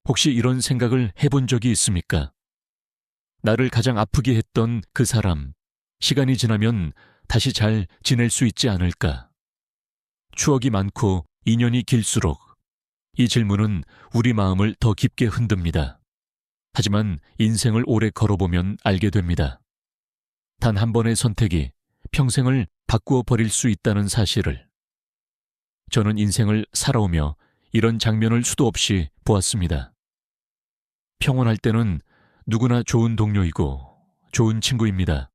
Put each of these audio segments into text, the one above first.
혹시 이런 생각을 해본 적이 있습니까? 나를 가장 아프게 했던 그 사람, 시간이 지나면 다시 잘 지낼 수 있지 않을까? 추억이 많고 인연이 길수록 이 질문은 우리 마음을 더 깊게 흔듭니다. 하지만 인생을 오래 걸어보면 알게 됩니다. 단 한 번의 선택이 평생을 바꾸어 버릴 수 있다는 사실을. 저는 인생을 살아오며 이런 장면을 수도 없이 보았습니다. 평온할 때는 누구나 좋은 동료이고 좋은 친구입니다.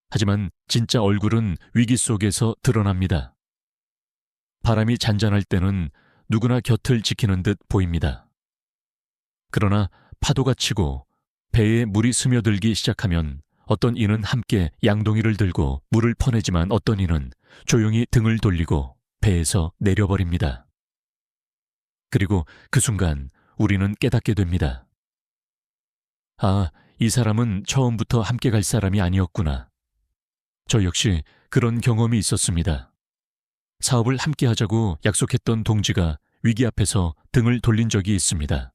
하지만 진짜 얼굴은 위기 속에서 드러납니다. 바람이 잔잔할 때는 누구나 곁을 지키는 듯 보입니다. 그러나 파도가 치고 배에 물이 스며들기 시작하면 어떤 이는 함께 양동이를 들고 물을 퍼내지만 어떤 이는 조용히 등을 돌리고 배에서 내려버립니다. 그리고 그 순간 우리는 깨닫게 됩니다. 아, 이 사람은 처음부터 함께 갈 사람이 아니었구나. 저 역시 그런 경험이 있었습니다. 사업을 함께 하자고 약속했던 동지가 위기 앞에서 등을 돌린 적이 있습니다.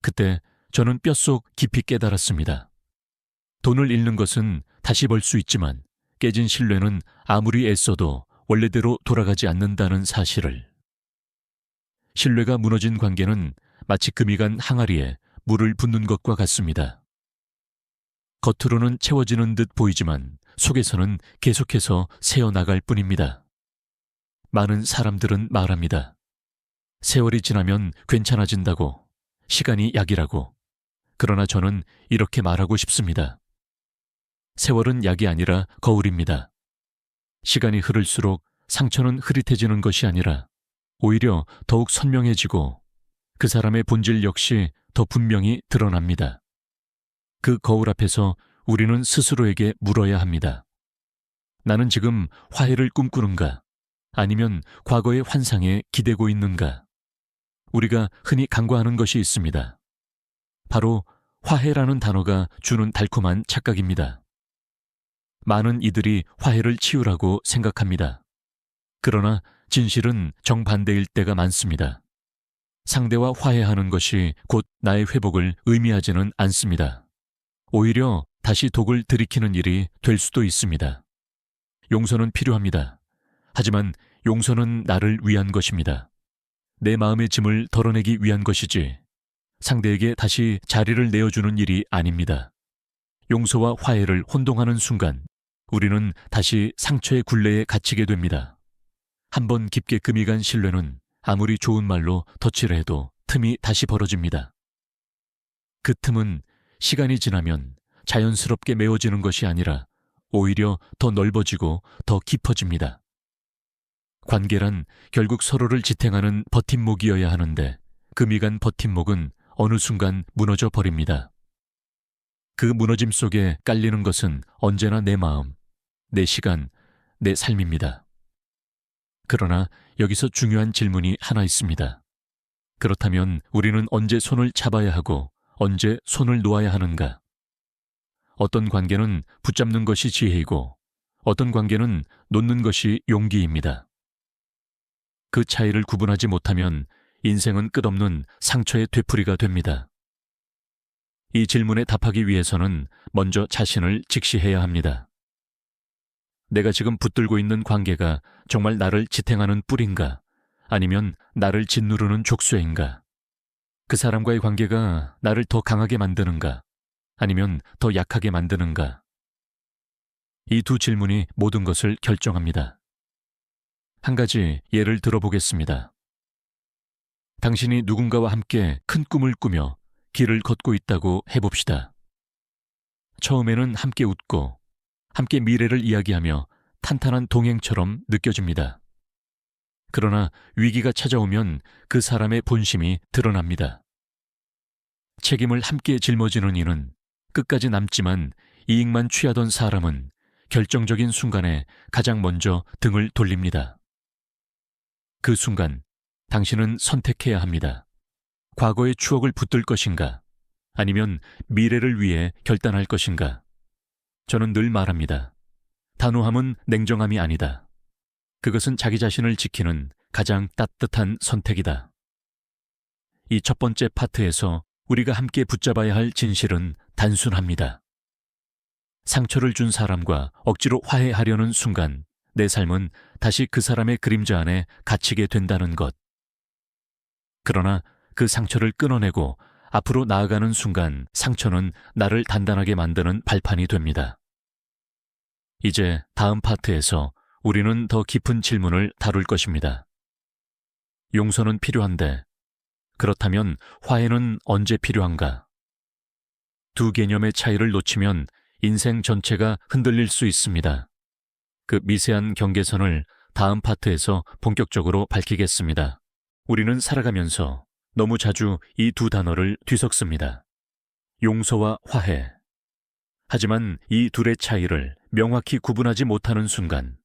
그때 저는 뼛속 깊이 깨달았습니다. 돈을 잃는 것은 다시 벌 수 있지만 깨진 신뢰는 아무리 애써도 원래대로 돌아가지 않는다는 사실을. 신뢰가 무너진 관계는 마치 금이 간 항아리에 물을 붓는 것과 같습니다. 겉으로는 채워지는 듯 보이지만 속에서는 계속해서 새어나갈 뿐입니다. 많은 사람들은 말합니다. 세월이 지나면 괜찮아진다고, 시간이 약이라고. 그러나 저는 이렇게 말하고 싶습니다. 세월은 약이 아니라 거울입니다. 시간이 흐를수록 상처는 흐릿해지는 것이 아니라 오히려 더욱 선명해지고 그 사람의 본질 역시 더 분명히 드러납니다. 그 거울 앞에서 우리는 스스로에게 물어야 합니다. 나는 지금 화해를 꿈꾸는가? 아니면 과거의 환상에 기대고 있는가? 우리가 흔히 간과하는 것이 있습니다. 바로 화해라는 단어가 주는 달콤한 착각입니다. 많은 이들이 화해를 치유라고 생각합니다. 그러나 진실은 정반대일 때가 많습니다. 상대와 화해하는 것이 곧 나의 회복을 의미하지는 않습니다. 오히려 다시 독을 들이키는 일이 될 수도 있습니다. 용서는 필요합니다. 하지만 용서는 나를 위한 것입니다. 내 마음의 짐을 덜어내기 위한 것이지 상대에게 다시 자리를 내어주는 일이 아닙니다. 용서와 화해를 혼동하는 순간 우리는 다시 상처의 굴레에 갇히게 됩니다. 한번 깊게 금이 간 신뢰는 아무리 좋은 말로 덧칠을 해도 틈이 다시 벌어집니다. 그 틈은 시간이 지나면 자연스럽게 메워지는 것이 아니라 오히려 더 넓어지고 더 깊어집니다. 관계란 결국 서로를 지탱하는 버팀목이어야 하는데 금이 간 버팀목은 어느 순간 무너져 버립니다. 그 무너짐 속에 깔리는 것은 언제나 내 마음, 내 시간, 내 삶입니다. 그러나 여기서 중요한 질문이 하나 있습니다. 그렇다면 우리는 언제 손을 잡아야 하고 언제 손을 놓아야 하는가? 어떤 관계는 붙잡는 것이 지혜이고 어떤 관계는 놓는 것이 용기입니다. 그 차이를 구분하지 못하면 인생은 끝없는 상처의 되풀이가 됩니다. 이 질문에 답하기 위해서는 먼저 자신을 직시해야 합니다. 내가 지금 붙들고 있는 관계가 정말 나를 지탱하는 뿔인가? 아니면 나를 짓누르는 족쇄인가? 그 사람과의 관계가 나를 더 강하게 만드는가? 아니면 더 약하게 만드는가? 이 두 질문이 모든 것을 결정합니다. 한 가지 예를 들어보겠습니다. 당신이 누군가와 함께 큰 꿈을 꾸며 길을 걷고 있다고 해봅시다. 처음에는 함께 웃고 함께 미래를 이야기하며 탄탄한 동행처럼 느껴집니다. 그러나 위기가 찾아오면 그 사람의 본심이 드러납니다. 책임을 함께 짊어지는 이는 끝까지 남지만 이익만 취하던 사람은 결정적인 순간에 가장 먼저 등을 돌립니다. 그 순간 당신은 선택해야 합니다. 과거의 추억을 붙들 것인가? 아니면 미래를 위해 결단할 것인가? 저는 늘 말합니다. 단호함은 냉정함이 아니다. 그것은 자기 자신을 지키는 가장 따뜻한 선택이다. 이 첫 번째 파트에서 우리가 함께 붙잡아야 할 진실은 단순합니다. 상처를 준 사람과 억지로 화해하려는 순간 내 삶은 다시 그 사람의 그림자 안에 갇히게 된다는 것. 그러나 그 상처를 끊어내고 앞으로 나아가는 순간 상처는 나를 단단하게 만드는 발판이 됩니다. 이제 다음 파트에서 우리는 더 깊은 질문을 다룰 것입니다. 용서는 필요한데, 그렇다면 화해는 언제 필요한가? 두 개념의 차이를 놓치면 인생 전체가 흔들릴 수 있습니다. 그 미세한 경계선을 다음 파트에서 본격적으로 밝히겠습니다. 우리는 살아가면서 너무 자주 이 두 단어를 뒤섞습니다. 용서와 화해. 하지만 이 둘의 차이를 명확히 구분하지 못하는 순간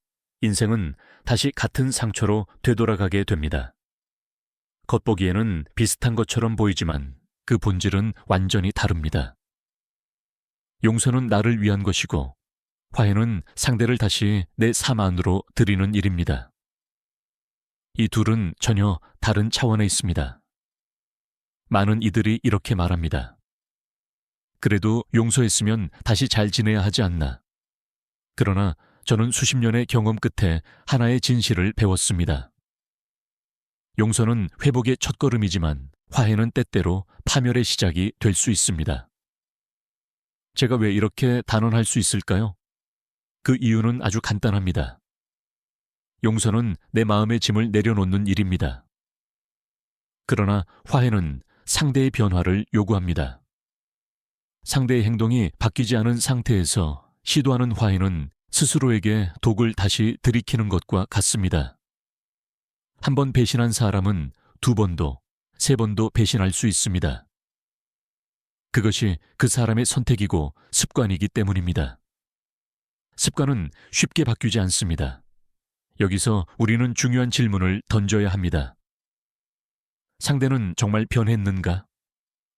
인생은 다시 같은 상처로 되돌아가게 됩니다. 겉보기에는 비슷한 것처럼 보이지만 그 본질은 완전히 다릅니다. 용서는 나를 위한 것이고 화해는 상대를 다시 내 삶 안으로 들이는 일입니다. 이 둘은 전혀 다른 차원에 있습니다. 많은 이들이 이렇게 말합니다. 그래도 용서했으면 다시 잘 지내야 하지 않나. 그러나 저는 수십 년의 경험 끝에 하나의 진실을 배웠습니다. 용서는 회복의 첫걸음이지만 화해는 때때로 파멸의 시작이 될 수 있습니다. 제가 왜 이렇게 단언할 수 있을까요? 그 이유는 아주 간단합니다. 용서는 내 마음의 짐을 내려놓는 일입니다. 그러나 화해는 상대의 변화를 요구합니다. 상대의 행동이 바뀌지 않은 상태에서 시도하는 화해는 스스로에게 독을 다시 들이키는 것과 같습니다. 한 번 배신한 사람은 두 번도, 세 번도 배신할 수 있습니다. 그것이 그 사람의 선택이고 습관이기 때문입니다. 습관은 쉽게 바뀌지 않습니다. 여기서 우리는 중요한 질문을 던져야 합니다. 상대는 정말 변했는가?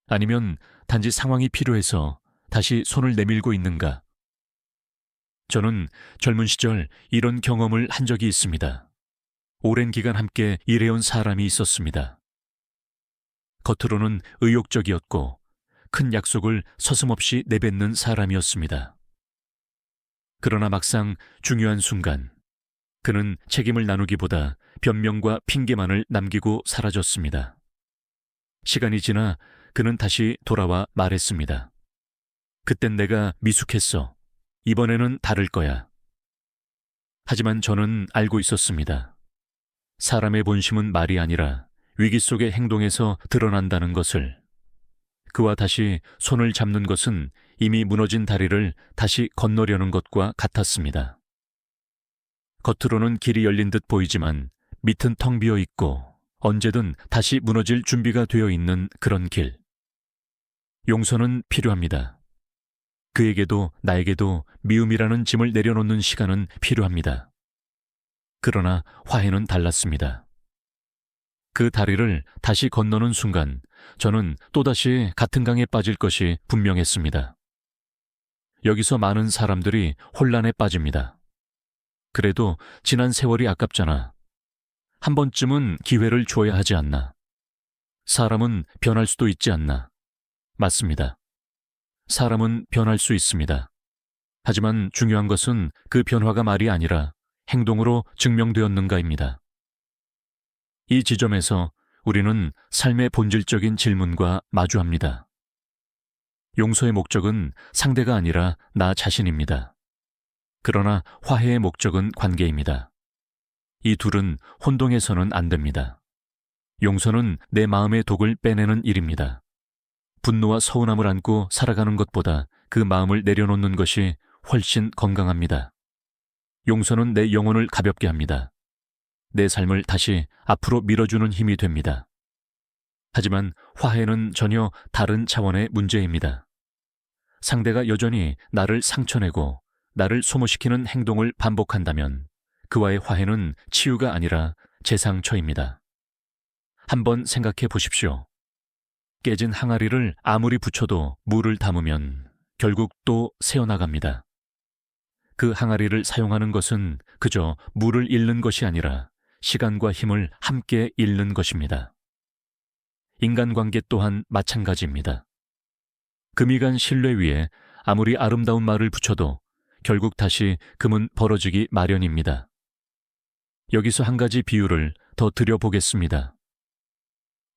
아니면 단지 상황이 필요해서 다시 손을 내밀고 있는가? 저는 젊은 시절 이런 경험을 한 적이 있습니다. 오랜 기간 함께 일해온 사람이 있었습니다. 겉으로는 의욕적이었고 큰 약속을 서슴없이 내뱉는 사람이었습니다. 그러나 막상 중요한 순간 그는 책임을 나누기보다 변명과 핑계만을 남기고 사라졌습니다. 시간이 지나 그는 다시 돌아와 말했습니다. 그땐 내가 미숙했어. 이번에는 다를 거야. 하지만 저는 알고 있었습니다. 사람의 본심은 말이 아니라 위기 속의 행동에서 드러난다는 것을. 그와 다시 손을 잡는 것은 이미 무너진 다리를 다시 건너려는 것과 같았습니다. 겉으로는 길이 열린 듯 보이지만 밑은 텅 비어 있고 언제든 다시 무너질 준비가 되어 있는 그런 길. 용서는 필요합니다. 그에게도 나에게도 미움이라는 짐을 내려놓는 시간은 필요합니다. 그러나 화해는 달랐습니다. 그 다리를 다시 건너는 순간 저는 또다시 같은 강에 빠질 것이 분명했습니다. 여기서 많은 사람들이 혼란에 빠집니다. 그래도 지난 세월이 아깝잖아. 한 번쯤은 기회를 줘야 하지 않나. 사람은 변할 수도 있지 않나. 맞습니다. 사람은 변할 수 있습니다. 하지만 중요한 것은 그 변화가 말이 아니라 행동으로 증명되었는가입니다. 이 지점에서 우리는 삶의 본질적인 질문과 마주합니다. 용서의 목적은 상대가 아니라 나 자신입니다. 그러나 화해의 목적은 관계입니다. 이 둘은 혼동해서는 안 됩니다. 용서는 내 마음의 독을 빼내는 일입니다. 분노와 서운함을 안고 살아가는 것보다 그 마음을 내려놓는 것이 훨씬 건강합니다. 용서는 내 영혼을 가볍게 합니다. 내 삶을 다시 앞으로 밀어주는 힘이 됩니다. 하지만 화해는 전혀 다른 차원의 문제입니다. 상대가 여전히 나를 상처내고 나를 소모시키는 행동을 반복한다면 그와의 화해는 치유가 아니라 재상처입니다. 한번 생각해 보십시오. 깨진 항아리를 아무리 붙여도 물을 담으면 결국 또 새어나갑니다. 그 항아리를 사용하는 것은 그저 물을 잃는 것이 아니라 시간과 힘을 함께 잃는 것입니다. 인간관계 또한 마찬가지입니다. 금이 간 신뢰 위에 아무리 아름다운 말을 붙여도 결국 다시 금은 벌어지기 마련입니다. 여기서 한 가지 비유를 더 드려보겠습니다.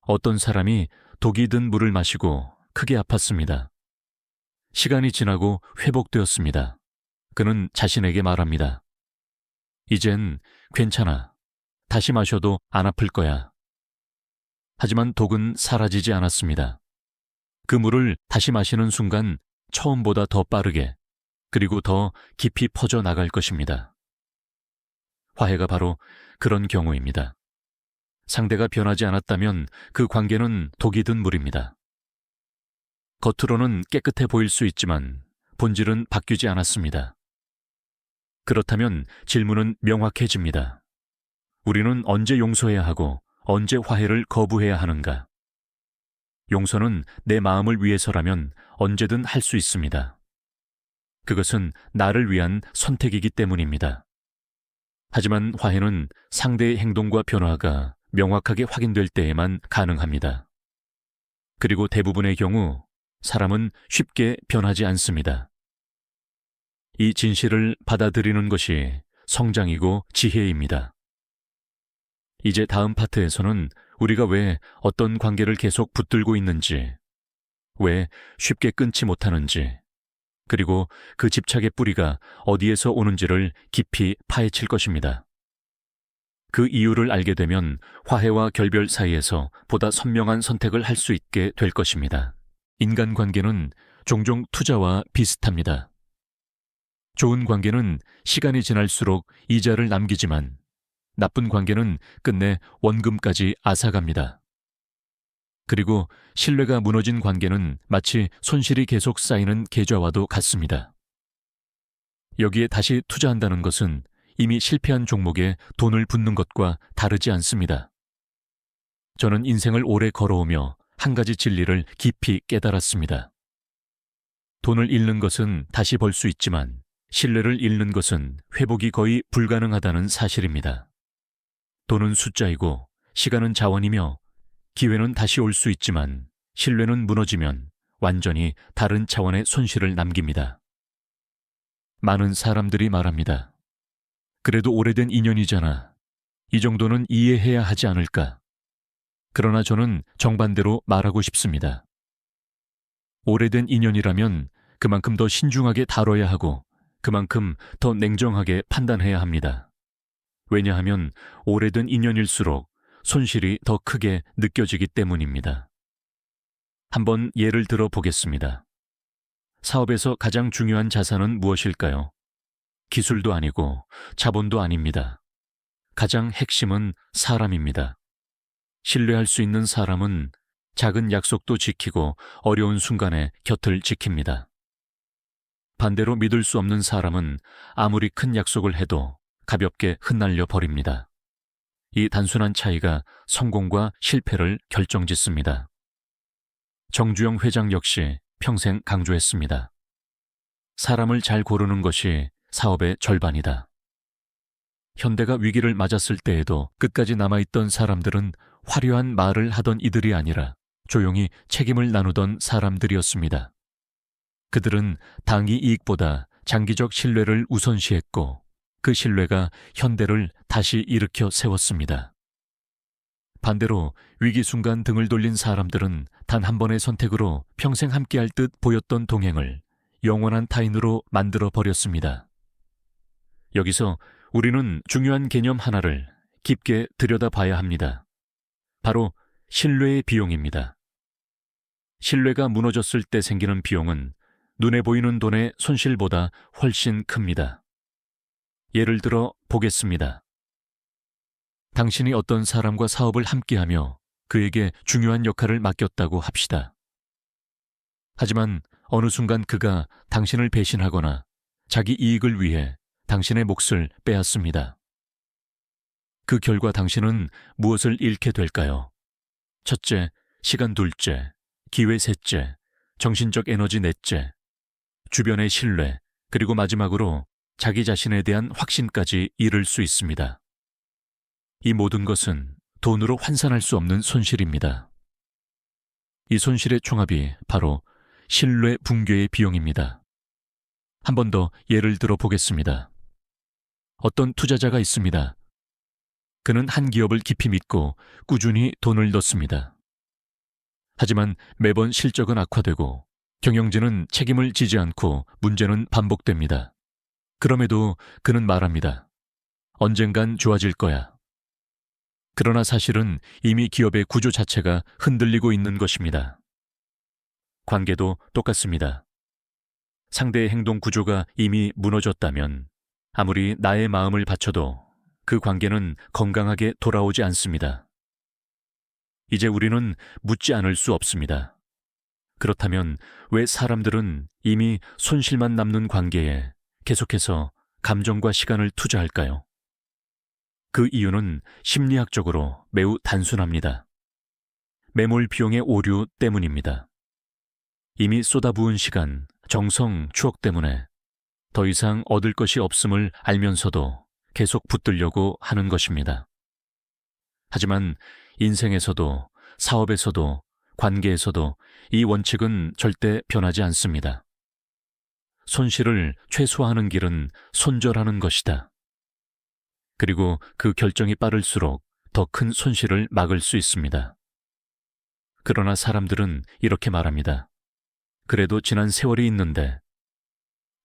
어떤 사람이 독이 든 물을 마시고 크게 아팠습니다. 시간이 지나고 회복되었습니다. 그는 자신에게 말합니다. 이젠 괜찮아. 다시 마셔도 안 아플 거야. 하지만 독은 사라지지 않았습니다. 그 물을 다시 마시는 순간 처음보다 더 빠르게 그리고 더 깊이 퍼져 나갈 것입니다. 화해가 바로 그런 경우입니다. 상대가 변하지 않았다면 그 관계는 독이 든 물입니다. 겉으로는 깨끗해 보일 수 있지만 본질은 바뀌지 않았습니다. 그렇다면 질문은 명확해집니다. 우리는 언제 용서해야 하고 언제 화해를 거부해야 하는가? 용서는 내 마음을 위해서라면 언제든 할 수 있습니다. 그것은 나를 위한 선택이기 때문입니다. 하지만 화해는 상대의 행동과 변화가 명확하게 확인될 때에만 가능합니다. 그리고 대부분의 경우 사람은 쉽게 변하지 않습니다. 이 진실을 받아들이는 것이 성장이고 지혜입니다. 이제 다음 파트에서는 우리가 왜 어떤 관계를 계속 붙들고 있는지, 왜 쉽게 끊지 못하는지, 그리고 그 집착의 뿌리가 어디에서 오는지를 깊이 파헤칠 것입니다. 그 이유를 알게 되면 화해와 결별 사이에서 보다 선명한 선택을 할 수 있게 될 것입니다. 인간관계는 종종 투자와 비슷합니다. 좋은 관계는 시간이 지날수록 이자를 남기지만 나쁜 관계는 끝내 원금까지 앗아갑니다. 그리고 신뢰가 무너진 관계는 마치 손실이 계속 쌓이는 계좌와도 같습니다. 여기에 다시 투자한다는 것은 이미 실패한 종목에 돈을 붓는 것과 다르지 않습니다. 저는 인생을 오래 걸어오며 한 가지 진리를 깊이 깨달았습니다. 돈을 잃는 것은 다시 벌 수 있지만 신뢰를 잃는 것은 회복이 거의 불가능하다는 사실입니다. 돈은 숫자이고 시간은 자원이며 기회는 다시 올 수 있지만 신뢰는 무너지면 완전히 다른 차원의 손실을 남깁니다. 많은 사람들이 말합니다. 그래도 오래된 인연이잖아. 이 정도는 이해해야 하지 않을까? 그러나 저는 정반대로 말하고 싶습니다. 오래된 인연이라면 그만큼 더 신중하게 다뤄야 하고 그만큼 더 냉정하게 판단해야 합니다. 왜냐하면 오래된 인연일수록 손실이 더 크게 느껴지기 때문입니다. 한번 예를 들어 보겠습니다. 사업에서 가장 중요한 자산은 무엇일까요? 기술도 아니고 자본도 아닙니다. 가장 핵심은 사람입니다. 신뢰할 수 있는 사람은 작은 약속도 지키고 어려운 순간에 곁을 지킵니다. 반대로 믿을 수 없는 사람은 아무리 큰 약속을 해도 가볍게 흩날려 버립니다. 이 단순한 차이가 성공과 실패를 결정짓습니다. 정주영 회장 역시 평생 강조했습니다. 사람을 잘 고르는 것이 사업의 절반이다. 현대가 위기를 맞았을 때에도 끝까지 남아있던 사람들은 화려한 말을 하던 이들이 아니라 조용히 책임을 나누던 사람들이었습니다. 그들은 당위 이익보다 장기적 신뢰를 우선시했고 그 신뢰가 현대를 다시 일으켜 세웠습니다. 반대로 위기 순간 등을 돌린 사람들은 단 한 번의 선택으로 평생 함께할 듯 보였던 동행을 영원한 타인으로 만들어 버렸습니다. 여기서 우리는 중요한 개념 하나를 깊게 들여다봐야 합니다. 바로 신뢰의 비용입니다. 신뢰가 무너졌을 때 생기는 비용은 눈에 보이는 돈의 손실보다 훨씬 큽니다. 예를 들어 보겠습니다. 당신이 어떤 사람과 사업을 함께하며 그에게 중요한 역할을 맡겼다고 합시다. 하지만 어느 순간 그가 당신을 배신하거나 자기 이익을 위해 당신의 몫을 빼앗습니다. 그 결과 당신은 무엇을 잃게 될까요? 첫째, 시간 둘째, 기회 셋째, 정신적 에너지 넷째, 주변의 신뢰, 그리고 마지막으로 자기 자신에 대한 확신까지 잃을 수 있습니다. 이 모든 것은 돈으로 환산할 수 없는 손실입니다. 이 손실의 총합이 바로 신뢰 붕괴의 비용입니다. 한 번 더 예를 들어 보겠습니다. 어떤 투자자가 있습니다. 그는 한 기업을 깊이 믿고 꾸준히 돈을 넣습니다. 하지만 매번 실적은 악화되고 경영진은 책임을 지지 않고 문제는 반복됩니다. 그럼에도 그는 말합니다. 언젠간 좋아질 거야. 그러나 사실은 이미 기업의 구조 자체가 흔들리고 있는 것입니다. 관계도 똑같습니다. 상대의 행동 구조가 이미 무너졌다면 아무리 나의 마음을 바쳐도 그 관계는 건강하게 돌아오지 않습니다. 이제 우리는 묻지 않을 수 없습니다. 그렇다면 왜 사람들은 이미 손실만 남는 관계에 계속해서 감정과 시간을 투자할까요? 그 이유는 심리학적으로 매우 단순합니다. 매몰 비용의 오류 때문입니다. 이미 쏟아부은 시간, 정성, 추억 때문에 더 이상 얻을 것이 없음을 알면서도 계속 붙들려고 하는 것입니다. 하지만 인생에서도 사업에서도 관계에서도 이 원칙은 절대 변하지 않습니다. 손실을 최소화하는 길은 손절하는 것이다. 그리고 그 결정이 빠를수록 더 큰 손실을 막을 수 있습니다. 그러나 사람들은 이렇게 말합니다. 그래도 지난 세월이 있는데,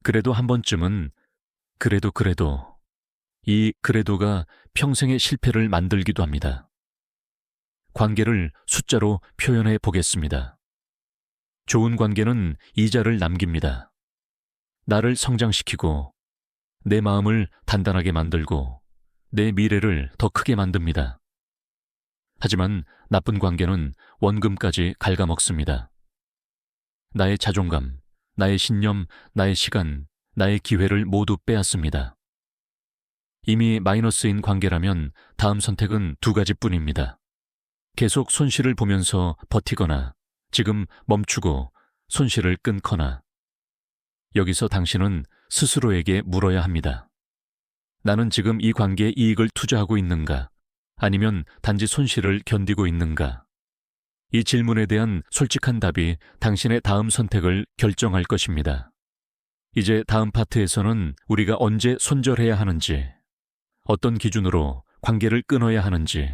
그래도 한 번쯤은, 그래도 이 그래도가 평생의 실패를 만들기도 합니다. 관계를 숫자로 표현해 보겠습니다. 좋은 관계는 이자를 남깁니다. 나를 성장시키고 내 마음을 단단하게 만들고 내 미래를 더 크게 만듭니다. 하지만 나쁜 관계는 원금까지 갉아먹습니다. 나의 자존감, 나의 신념, 나의 시간, 나의 기회를 모두 빼앗습니다. 이미 마이너스인 관계라면 다음 선택은 두 가지뿐입니다. 계속 손실을 보면서 버티거나 지금 멈추고 손실을 끊거나. 여기서 당신은 스스로에게 물어야 합니다. 나는 지금 이 관계에 이익을 투자하고 있는가? 아니면 단지 손실을 견디고 있는가? 이 질문에 대한 솔직한 답이 당신의 다음 선택을 결정할 것입니다. 이제 다음 파트에서는 우리가 언제 손절해야 하는지, 어떤 기준으로 관계를 끊어야 하는지,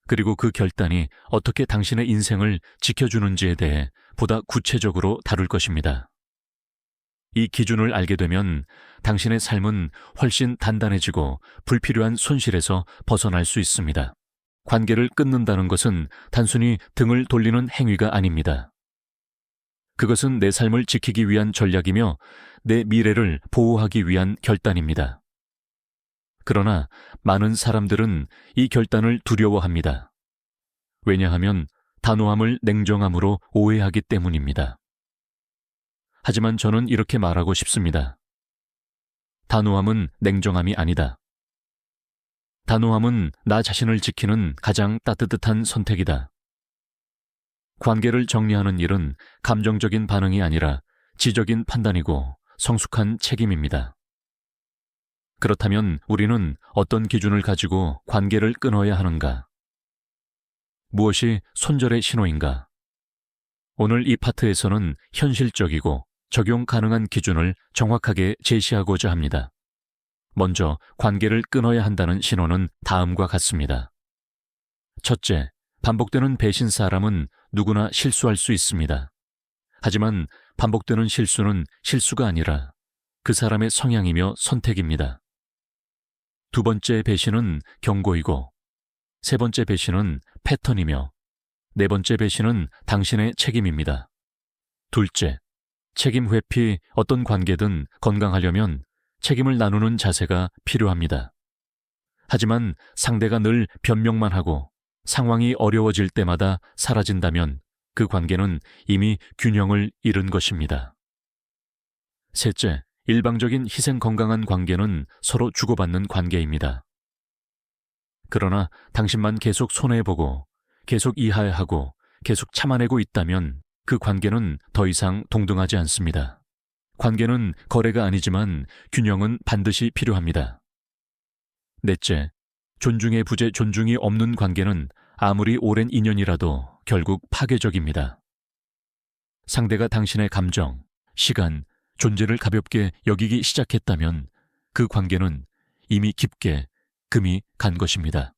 그리고 그 결단이 어떻게 당신의 인생을 지켜주는지에 대해 보다 구체적으로 다룰 것입니다. 이 기준을 알게 되면 당신의 삶은 훨씬 단단해지고 불필요한 손실에서 벗어날 수 있습니다. 관계를 끊는다는 것은 단순히 등을 돌리는 행위가 아닙니다. 그것은 내 삶을 지키기 위한 전략이며 내 미래를 보호하기 위한 결단입니다. 그러나 많은 사람들은 이 결단을 두려워합니다. 왜냐하면 단호함을 냉정함으로 오해하기 때문입니다. 하지만 저는 이렇게 말하고 싶습니다. 단호함은 냉정함이 아니다. 단호함은 나 자신을 지키는 가장 따뜻한 선택이다. 관계를 정리하는 일은 감정적인 반응이 아니라 지적인 판단이고 성숙한 책임입니다. 그렇다면 우리는 어떤 기준을 가지고 관계를 끊어야 하는가? 무엇이 손절의 신호인가? 오늘 이 파트에서는 현실적이고 적용 가능한 기준을 정확하게 제시하고자 합니다. 먼저 관계를 끊어야 한다는 신호는 다음과 같습니다. 첫째, 반복되는 배신 사람은 누구나 실수할 수 있습니다. 하지만 반복되는 실수는 실수가 아니라 그 사람의 성향이며 선택입니다. 두 번째 배신은 경고이고, 세 번째 배신은 패턴이며, 네 번째 배신은 당신의 책임입니다. 둘째, 책임 회피. 어떤 관계든 건강하려면 책임을 나누는 자세가 필요합니다. 하지만 상대가 늘 변명만 하고 상황이 어려워질 때마다 사라진다면 그 관계는 이미 균형을 잃은 것입니다. 셋째, 일방적인 희생. 건강한 관계는 서로 주고받는 관계입니다. 그러나 당신만 계속 손해보고 계속 이해하고 계속 참아내고 있다면 그 관계는 더 이상 동등하지 않습니다. 관계는 거래가 아니지만 균형은 반드시 필요합니다. 넷째, 존중의 부재. 존중이 없는 관계는 아무리 오랜 인연이라도 결국 파괴적입니다. 상대가 당신의 감정, 시간, 존재를 가볍게 여기기 시작했다면 그 관계는 이미 깊게 금이 간 것입니다.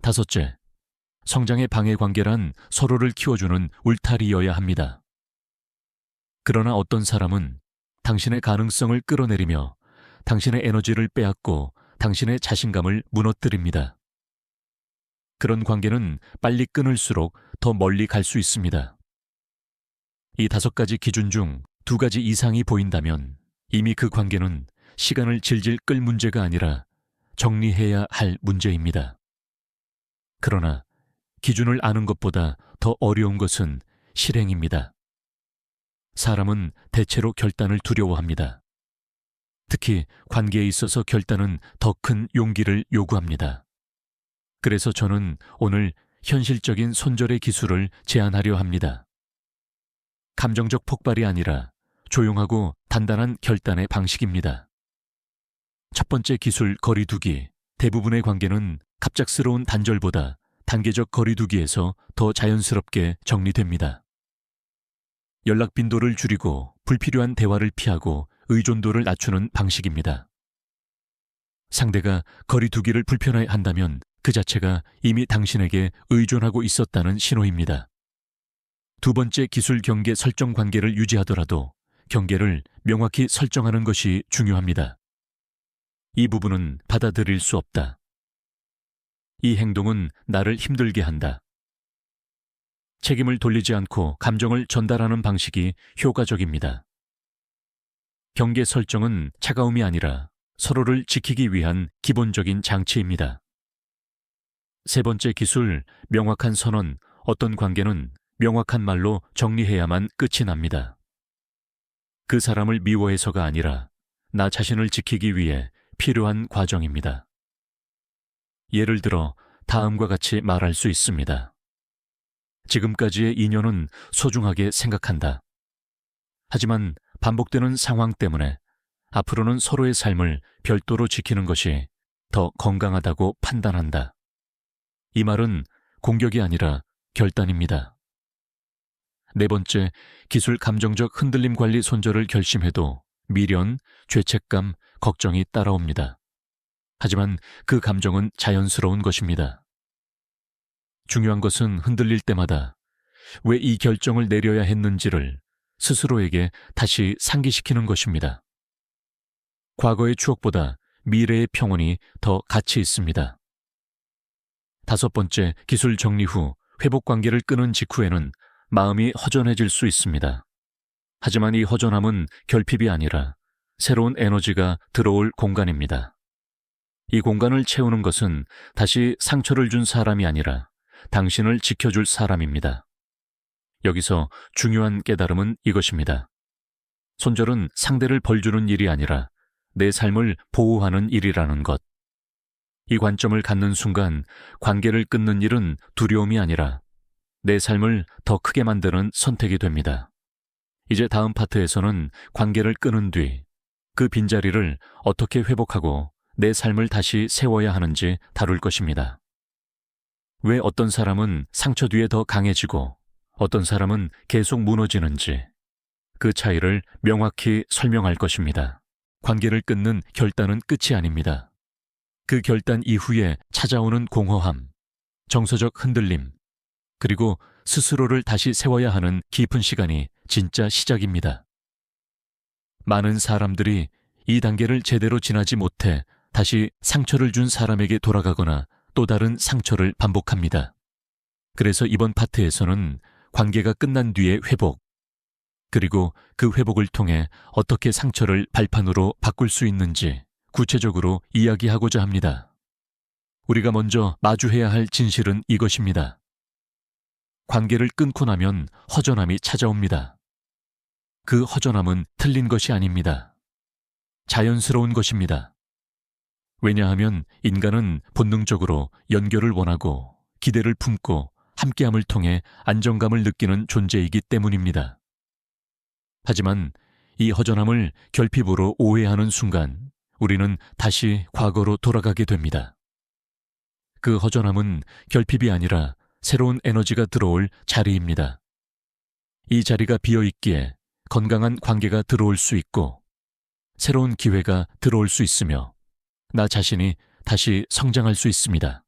다섯째, 성장의 방해 관계란 서로를 키워주는 울타리여야 합니다. 그러나 어떤 사람은 당신의 가능성을 끌어내리며 당신의 에너지를 빼앗고 당신의 자신감을 무너뜨립니다. 그런 관계는 빨리 끊을수록 더 멀리 갈 수 있습니다. 이 5가지 기준 중 2가지 이상이 보인다면 이미 그 관계는 시간을 질질 끌 문제가 아니라 정리해야 할 문제입니다. 그러나 기준을 아는 것보다 더 어려운 것은 실행입니다. 사람은 대체로 결단을 두려워합니다. 특히 관계에 있어서 결단은 더 큰 용기를 요구합니다. 그래서 저는 오늘 현실적인 손절의 기술을 제안하려 합니다. 감정적 폭발이 아니라 조용하고 단단한 결단의 방식입니다. 첫 번째 기술 거리두기. 대부분의 관계는 갑작스러운 단절보다 단계적 거리두기에서 더 자연스럽게 정리됩니다. 연락 빈도를 줄이고 불필요한 대화를 피하고 의존도를 낮추는 방식입니다. 상대가 거리두기를 불편해 한다면 그 자체가 이미 당신에게 의존하고 있었다는 신호입니다. 2번째 기술 경계 설정 관계를 유지하더라도 경계를 명확히 설정하는 것이 중요합니다. 이 부분은 받아들일 수 없다. 이 행동은 나를 힘들게 한다. 책임을 돌리지 않고 감정을 전달하는 방식이 효과적입니다. 경계 설정은 차가움이 아니라 서로를 지키기 위한 기본적인 장치입니다. 3번째 기술, 명확한 선언. 어떤 관계는 명확한 말로 정리해야만 끝이 납니다. 그 사람을 미워해서가 아니라 나 자신을 지키기 위해 필요한 과정입니다. 예를 들어 다음과 같이 말할 수 있습니다. 지금까지의 인연은 소중하게 생각한다. 하지만 반복되는 상황 때문에 앞으로는 서로의 삶을 별도로 지키는 것이 더 건강하다고 판단한다. 이 말은 공격이 아니라 결단입니다. 4번째, 기술 감정적 흔들림 관리 손절을 결심해도 미련, 죄책감, 걱정이 따라옵니다. 하지만 그 감정은 자연스러운 것입니다. 중요한 것은 흔들릴 때마다 왜 이 결정을 내려야 했는지를 스스로에게 다시 상기시키는 것입니다. 과거의 추억보다 미래의 평온이 더 가치 있습니다. 5번째, 기술 정리 후 회복 관계를 끊은 직후에는 마음이 허전해질 수 있습니다. 하지만 이 허전함은 결핍이 아니라 새로운 에너지가 들어올 공간입니다. 이 공간을 채우는 것은 다시 상처를 준 사람이 아니라 당신을 지켜줄 사람입니다. 여기서 중요한 깨달음은 이것입니다. 손절은 상대를 벌주는 일이 아니라 내 삶을 보호하는 일이라는 것. 이 관점을 갖는 순간 관계를 끊는 일은 두려움이 아니라 내 삶을 더 크게 만드는 선택이 됩니다. 이제 다음 파트에서는 관계를 끊은 뒤 그 빈자리를 어떻게 회복하고 내 삶을 다시 세워야 하는지 다룰 것입니다. 왜 어떤 사람은 상처 뒤에 더 강해지고 어떤 사람은 계속 무너지는지 그 차이를 명확히 설명할 것입니다. 관계를 끊는 결단은 끝이 아닙니다. 그 결단 이후에 찾아오는 공허함, 정서적 흔들림, 그리고 스스로를 다시 세워야 하는 깊은 시간이 진짜 시작입니다. 많은 사람들이 이 단계를 제대로 지나지 못해 다시 상처를 준 사람에게 돌아가거나 또 다른 상처를 반복합니다. 그래서 이번 파트에서는 관계가 끝난 뒤의 회복, 그리고 그 회복을 통해 어떻게 상처를 발판으로 바꿀 수 있는지 구체적으로 이야기하고자 합니다. 우리가 먼저 마주해야 할 진실은 이것입니다. 관계를 끊고 나면 허전함이 찾아옵니다. 그 허전함은 틀린 것이 아닙니다. 자연스러운 것입니다. 왜냐하면 인간은 본능적으로 연결을 원하고 기대를 품고 함께함을 통해 안정감을 느끼는 존재이기 때문입니다. 하지만 이 허전함을 결핍으로 오해하는 순간 우리는 다시 과거로 돌아가게 됩니다. 그 허전함은 결핍이 아니라 새로운 에너지가 들어올 자리입니다. 이 자리가 비어 있기에 건강한 관계가 들어올 수 있고 새로운 기회가 들어올 수 있으며 나 자신이 다시 성장할 수 있습니다.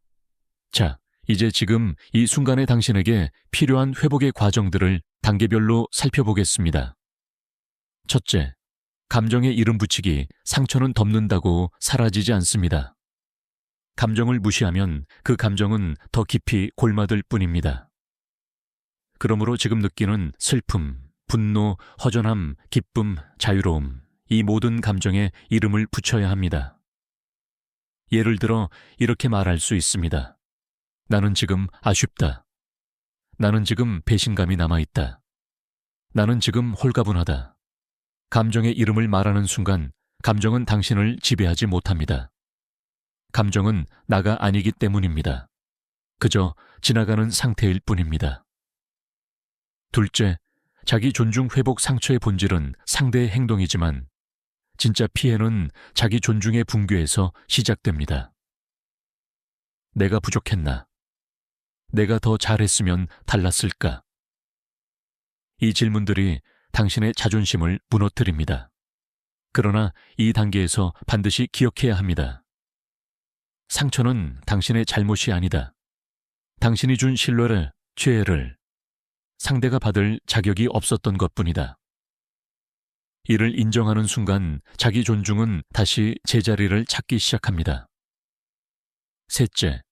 자, 이제 지금 이 순간의 당신에게 필요한 회복의 과정들을 단계별로 살펴보겠습니다. 첫째, 감정에 이름 붙이기, 상처는 덮는다고 사라지지 않습니다. 감정을 무시하면 그 감정은 더 깊이 골마들 뿐입니다. 그러므로 지금 느끼는 슬픔, 분노, 허전함, 기쁨, 자유로움, 이 모든 감정에 이름을 붙여야 합니다. 예를 들어 이렇게 말할 수 있습니다. 나는 지금 아쉽다. 나는 지금 배신감이 남아있다. 나는 지금 홀가분하다. 감정의 이름을 말하는 순간 감정은 당신을 지배하지 못합니다. 감정은 나가 아니기 때문입니다. 그저 지나가는 상태일 뿐입니다. 둘째, 자기 존중 회복 상처의 본질은 상대의 행동이지만 진짜 피해는 자기 존중의 붕괴에서 시작됩니다. 내가 부족했나? 내가 더 잘했으면 달랐을까? 이 질문들이 당신의 자존심을 무너뜨립니다. 그러나 이 단계에서 반드시 기억해야 합니다. 상처는 당신의 잘못이 아니다. 당신이 준 신뢰를, 죄를 상대가 받을 자격이 없었던 것뿐이다. 이를 인정하는 순간 자기 존중은 다시 제자리를 찾기 시작합니다. 셋째,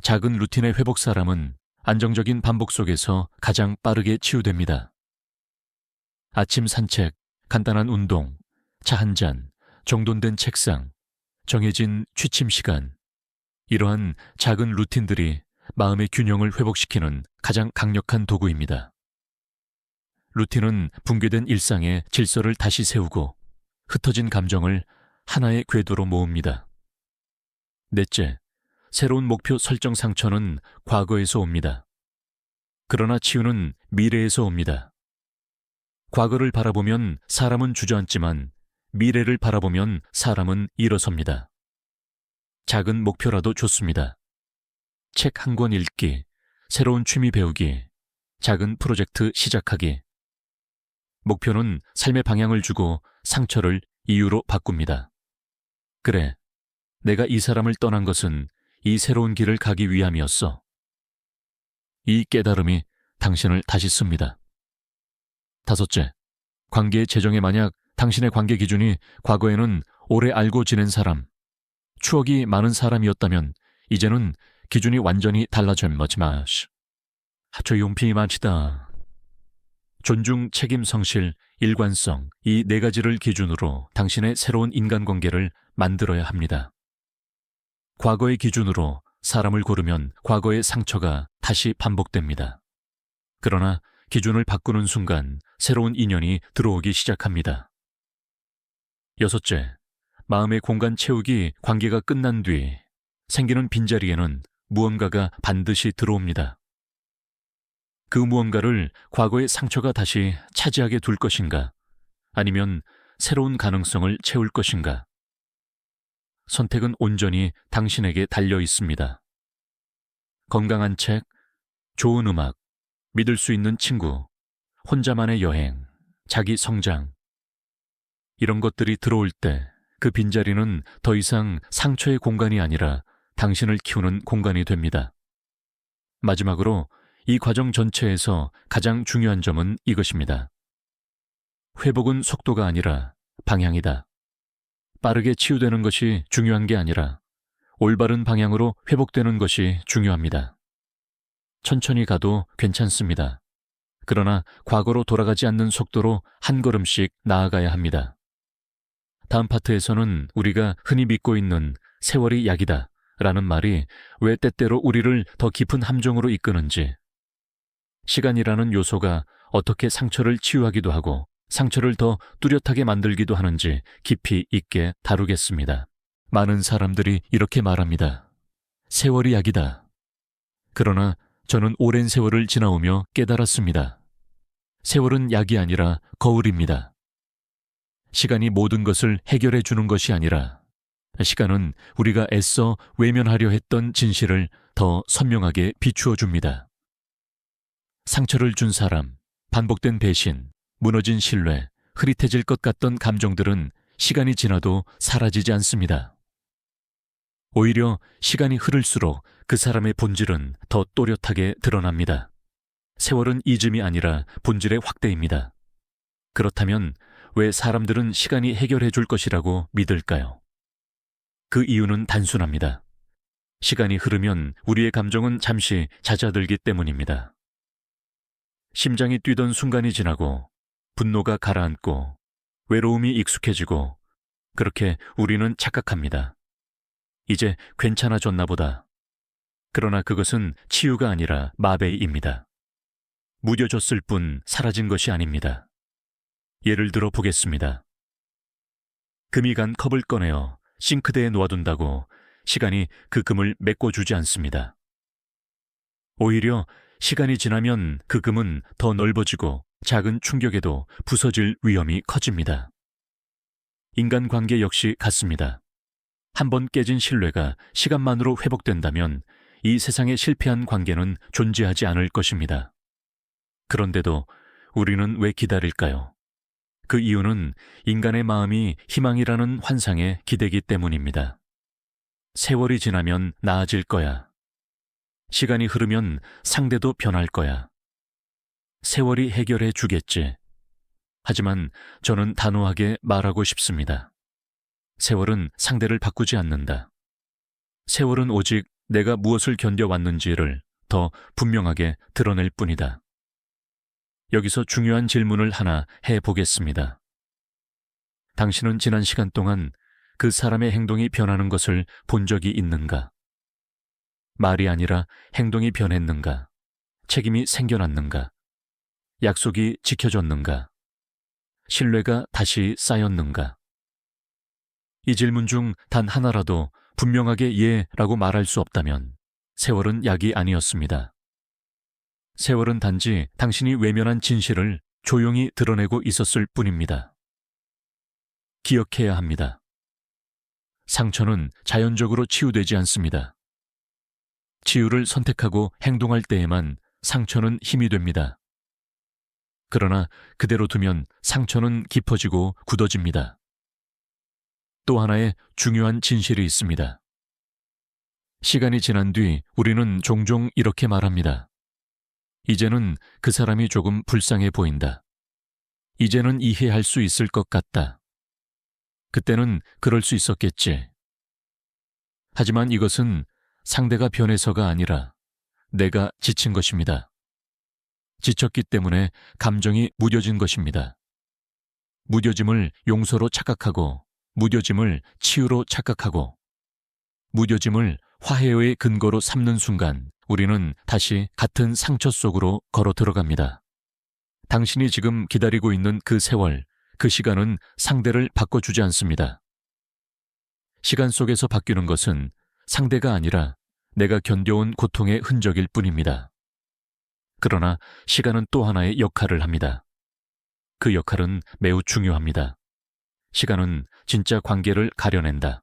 작은 루틴의 회복 사람은 안정적인 반복 속에서 가장 빠르게 치유됩니다. 아침 산책, 간단한 운동, 차 한 잔, 정돈된 책상, 정해진 취침 시간, 이러한 작은 루틴들이 마음의 균형을 회복시키는 가장 강력한 도구입니다. 루틴은 붕괴된 일상의 질서를 다시 세우고 흩어진 감정을 하나의 궤도로 모읍니다. 넷째, 새로운 목표 설정 상처는 과거에서 옵니다. 그러나 치유는 미래에서 옵니다. 과거를 바라보면 사람은 주저앉지만 미래를 바라보면 사람은 일어섭니다. 작은 목표라도 좋습니다. 책 한 권 읽기, 새로운 취미 배우기, 작은 프로젝트 시작하기. 목표는 삶의 방향을 주고 상처를 이유로 바꿉니다. 그래, 내가 이 사람을 떠난 것은 이 새로운 길을 가기 위함이었어. 이 깨달음이 당신을 다시 씁니다. 다섯째, 관계의 재정에 만약 당신의 관계 기준이 과거에는 오래 알고 지낸 사람, 추억이 많은 사람이었다면 이제는 기준이 완전히 달라진 마시마시. 조용히 마시다. 존중, 책임, 성실, 일관성, 이 네 가지를 기준으로 당신의 새로운 인간관계를 만들어야 합니다. 과거의 기준으로 사람을 고르면 과거의 상처가 다시 반복됩니다. 그러나 기준을 바꾸는 순간 새로운 인연이 들어오기 시작합니다. 여섯째, 마음의 공간 채우기 관계가 끝난 뒤 생기는 빈자리에는 무언가가 반드시 들어옵니다. 그 무언가를 과거의 상처가 다시 차지하게 둘 것인가? 아니면 새로운 가능성을 채울 것인가? 선택은 온전히 당신에게 달려 있습니다. 건강한 책, 좋은 음악, 믿을 수 있는 친구, 혼자만의 여행, 자기 성장. 이런 것들이 들어올 때 그 빈자리는 더 이상 상처의 공간이 아니라 당신을 키우는 공간이 됩니다. 마지막으로 이 과정 전체에서 가장 중요한 점은 이것입니다. 회복은 속도가 아니라 방향이다. 빠르게 치유되는 것이 중요한 게 아니라 올바른 방향으로 회복되는 것이 중요합니다. 천천히 가도 괜찮습니다. 그러나 과거로 돌아가지 않는 속도로 한 걸음씩 나아가야 합니다. 다음 파트에서는 우리가 흔히 믿고 있는 세월이 약이다 라는 말이 왜 때때로 우리를 더 깊은 함정으로 이끄는지, 시간이라는 요소가 어떻게 상처를 치유하기도 하고 상처를 더 뚜렷하게 만들기도 하는지 깊이 있게 다루겠습니다. 많은 사람들이 이렇게 말합니다. 세월이 약이다. 그러나 저는 오랜 세월을 지나오며 깨달았습니다. 세월은 약이 아니라 거울입니다. 시간이 모든 것을 해결해 주는 것이 아니라 시간은 우리가 애써 외면하려 했던 진실을 더 선명하게 비추어 줍니다. 상처를 준 사람, 반복된 배신, 무너진 신뢰, 흐릿해질 것 같던 감정들은 시간이 지나도 사라지지 않습니다. 오히려 시간이 흐를수록 그 사람의 본질은 더 또렷하게 드러납니다. 세월은 잊음이 아니라 본질의 확대입니다. 그렇다면 왜 사람들은 시간이 해결해 줄 것이라고 믿을까요? 그 이유는 단순합니다. 시간이 흐르면 우리의 감정은 잠시 잦아들기 때문입니다. 심장이 뛰던 순간이 지나고 분노가 가라앉고 외로움이 익숙해지고 그렇게 우리는 착각합니다. 이제 괜찮아졌나 보다. 그러나 그것은 치유가 아니라 마베이입니다. 무뎌졌을 뿐 사라진 것이 아닙니다. 예를 들어 보겠습니다. 금이 간 컵을 꺼내어 싱크대에 놓아둔다고 시간이 그 금을 메꿔주지 않습니다. 오히려 시간이 지나면 그 금은 더 넓어지고 작은 충격에도 부서질 위험이 커집니다. 인간관계 역시 같습니다. 한번 깨진 신뢰가 시간만으로 회복된다면 이 세상에 실패한 관계는 존재하지 않을 것입니다. 그런데도 우리는 왜 기다릴까요? 그 이유는 인간의 마음이 희망이라는 환상에 기대기 때문입니다. 세월이 지나면 나아질 거야. 시간이 흐르면 상대도 변할 거야. 세월이 해결해 주겠지. 하지만 저는 단호하게 말하고 싶습니다. 세월은 상대를 바꾸지 않는다. 세월은 오직 내가 무엇을 견뎌왔는지를 더 분명하게 드러낼 뿐이다. 여기서 중요한 질문을 하나 해보겠습니다. 당신은 지난 시간 동안 그 사람의 행동이 변하는 것을 본 적이 있는가? 말이 아니라 행동이 변했는가? 책임이 생겨났는가? 약속이 지켜졌는가? 신뢰가 다시 쌓였는가? 이 질문 중 단 하나라도 분명하게 예라고 말할 수 없다면 세월은 약이 아니었습니다. 세월은 단지 당신이 외면한 진실을 조용히 드러내고 있었을 뿐입니다. 기억해야 합니다. 상처는 자연적으로 치유되지 않습니다. 치유를 선택하고 행동할 때에만 상처는 힘이 됩니다. 그러나 그대로 두면 상처는 깊어지고 굳어집니다. 또 하나의 중요한 진실이 있습니다. 시간이 지난 뒤 우리는 종종 이렇게 말합니다. 이제는 그 사람이 조금 불쌍해 보인다. 이제는 이해할 수 있을 것 같다. 그때는 그럴 수 있었겠지. 하지만 이것은 상대가 변해서가 아니라 내가 지친 것입니다. 지쳤기 때문에 감정이 무뎌진 것입니다. 무뎌짐을 용서로 착각하고 무뎌짐을 치유로 착각하고 무뎌짐을 화해의 근거로 삼는 순간 우리는 다시 같은 상처 속으로 걸어 들어갑니다. 당신이 지금 기다리고 있는 그 세월, 그 시간은 상대를 바꿔주지 않습니다. 시간 속에서 바뀌는 것은 상대가 아니라 내가 견뎌온 고통의 흔적일 뿐입니다. 그러나 시간은 또 하나의 역할을 합니다. 그 역할은 매우 중요합니다. 시간은 진짜 관계를 가려낸다.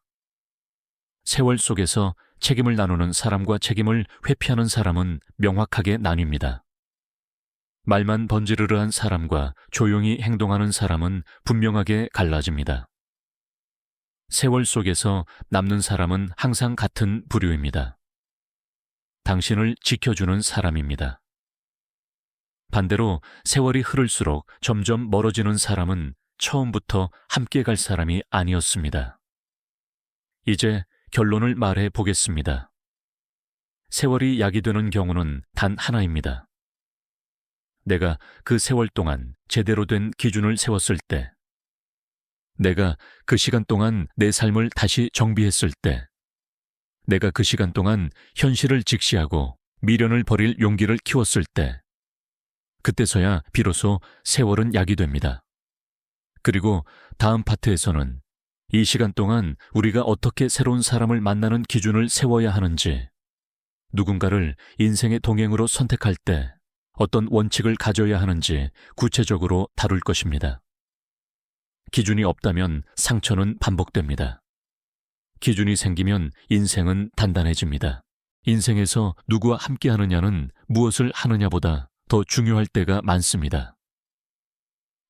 세월 속에서 책임을 나누는 사람과 책임을 회피하는 사람은 명확하게 나뉩니다. 말만 번지르르한 사람과 조용히 행동하는 사람은 분명하게 갈라집니다. 세월 속에서 남는 사람은 항상 같은 부류입니다. 당신을 지켜주는 사람입니다. 반대로 세월이 흐를수록 점점 멀어지는 사람은 처음부터 함께 갈 사람이 아니었습니다. 이제 결론을 말해 보겠습니다. 세월이 약이 되는 경우는 단 하나입니다. 내가 그 세월 동안 제대로 된 기준을 세웠을 때, 내가 그 시간 동안 내 삶을 다시 정비했을 때, 내가 그 시간 동안 현실을 직시하고 미련을 버릴 용기를 키웠을 때, 그때서야 비로소 세월은 약이 됩니다. 그리고 다음 파트에서는 이 시간 동안 우리가 어떻게 새로운 사람을 만나는 기준을 세워야 하는지, 누군가를 인생의 동행으로 선택할 때 어떤 원칙을 가져야 하는지 구체적으로 다룰 것입니다. 기준이 없다면 상처는 반복됩니다. 기준이 생기면 인생은 단단해집니다. 인생에서 누구와 함께 하느냐는 무엇을 하느냐보다 더 중요할 때가 많습니다.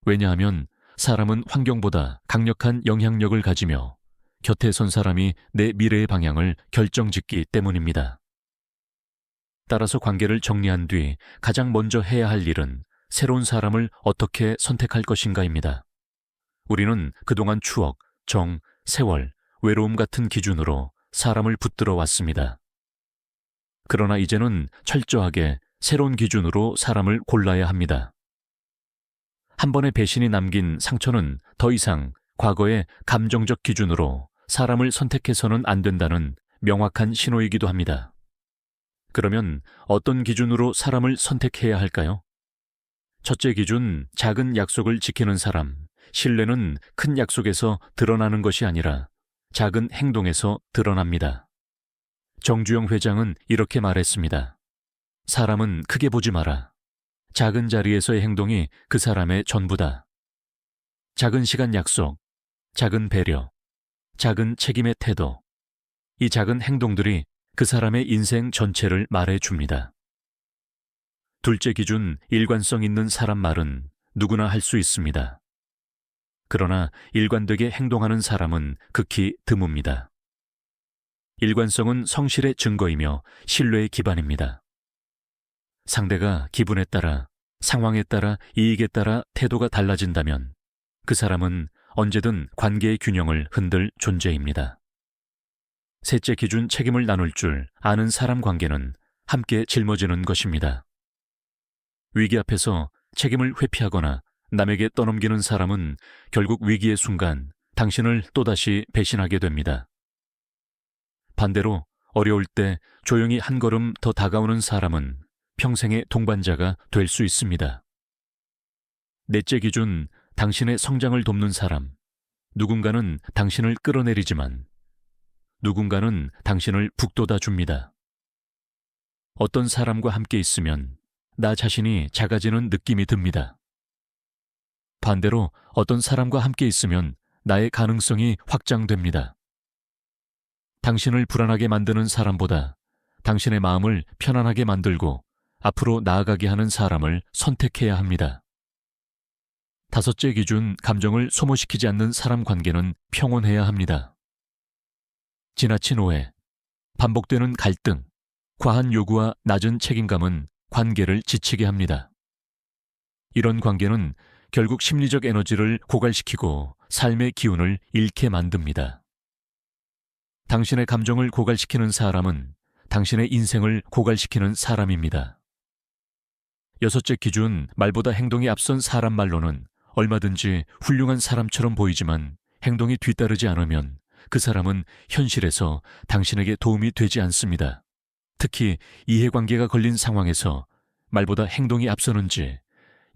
왜냐하면 사람은 환경보다 강력한 영향력을 가지며 곁에 선 사람이 내 미래의 방향을 결정짓기 때문입니다. 따라서 관계를 정리한 뒤 가장 먼저 해야 할 일은 새로운 사람을 어떻게 선택할 것인가입니다. 우리는 그동안 추억, 정, 세월, 외로움 같은 기준으로 사람을 붙들어 왔습니다. 그러나 이제는 철저하게 새로운 기준으로 사람을 골라야 합니다. 한 번의 배신이 남긴 상처는 더 이상 과거의 감정적 기준으로 사람을 선택해서는 안 된다는 명확한 신호이기도 합니다. 그러면 어떤 기준으로 사람을 선택해야 할까요? 첫째 기준, 작은 약속을 지키는 사람. 신뢰는 큰 약속에서 드러나는 것이 아니라 작은 행동에서 드러납니다. 정주영 회장은 이렇게 말했습니다. 사람은 크게 보지 마라. 작은 자리에서의 행동이 그 사람의 전부다. 작은 시간 약속, 작은 배려, 작은 책임의 태도. 이 작은 행동들이 그 사람의 인생 전체를 말해줍니다. 둘째 기준, 일관성 있는 사람 말은 누구나 할 수 있습니다. 그러나 일관되게 행동하는 사람은 극히 드뭅니다. 일관성은 성실의 증거이며 신뢰의 기반입니다. 상대가 기분에 따라, 상황에 따라, 이익에 따라 태도가 달라진다면 그 사람은 언제든 관계의 균형을 흔들 존재입니다. 셋째 기준, 책임을 나눌 줄 아는 사람 관계는 함께 짊어지는 것입니다. 위기 앞에서 책임을 회피하거나 남에게 떠넘기는 사람은 결국 위기의 순간 당신을 또다시 배신하게 됩니다. 반대로 어려울 때 조용히 한 걸음 더 다가오는 사람은 평생의 동반자가 될 수 있습니다. 넷째 기준, 당신의 성장을 돕는 사람. 누군가는 당신을 끌어내리지만 누군가는 당신을 북돋아 줍니다. 어떤 사람과 함께 있으면 나 자신이 작아지는 느낌이 듭니다. 반대로 어떤 사람과 함께 있으면 나의 가능성이 확장됩니다. 당신을 불안하게 만드는 사람보다 당신의 마음을 편안하게 만들고 앞으로 나아가게 하는 사람을 선택해야 합니다. 다섯째 기준, 감정을 소모시키지 않는 사람 관계는 평온해야 합니다. 지나친 오해, 반복되는 갈등, 과한 요구와 낮은 책임감은 관계를 지치게 합니다. 이런 관계는 결국 심리적 에너지를 고갈시키고 삶의 기운을 잃게 만듭니다. 당신의 감정을 고갈시키는 사람은 당신의 인생을 고갈시키는 사람입니다. 여섯째 기준, 말보다 행동이 앞선 사람 말로는 얼마든지 훌륭한 사람처럼 보이지만 행동이 뒤따르지 않으면 그 사람은 현실에서 당신에게 도움이 되지 않습니다. 특히 이해관계가 걸린 상황에서 말보다 행동이 앞서는지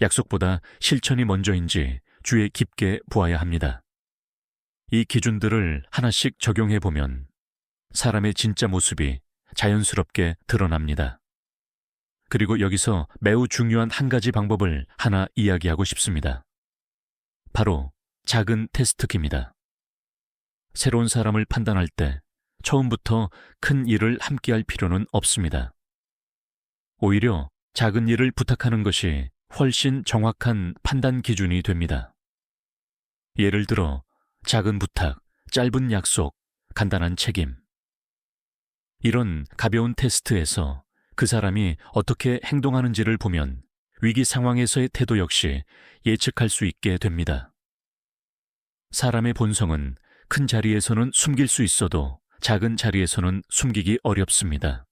약속보다 실천이 먼저인지 주의 깊게 보아야 합니다. 이 기준들을 하나씩 적용해 보면 사람의 진짜 모습이 자연스럽게 드러납니다. 그리고 여기서 매우 중요한 한 가지 방법을 하나 이야기하고 싶습니다. 바로 작은 테스트기입니다. 새로운 사람을 판단할 때 처음부터 큰 일을 함께할 필요는 없습니다. 오히려 작은 일을 부탁하는 것이 훨씬 정확한 판단 기준이 됩니다. 예를 들어 작은 부탁, 짧은 약속, 간단한 책임. 이런 가벼운 테스트에서 그 사람이 어떻게 행동하는지를 보면 위기 상황에서의 태도 역시 예측할 수 있게 됩니다. 사람의 본성은 큰 자리에서는 숨길 수 있어도 작은 자리에서는 숨기기 어렵습니다.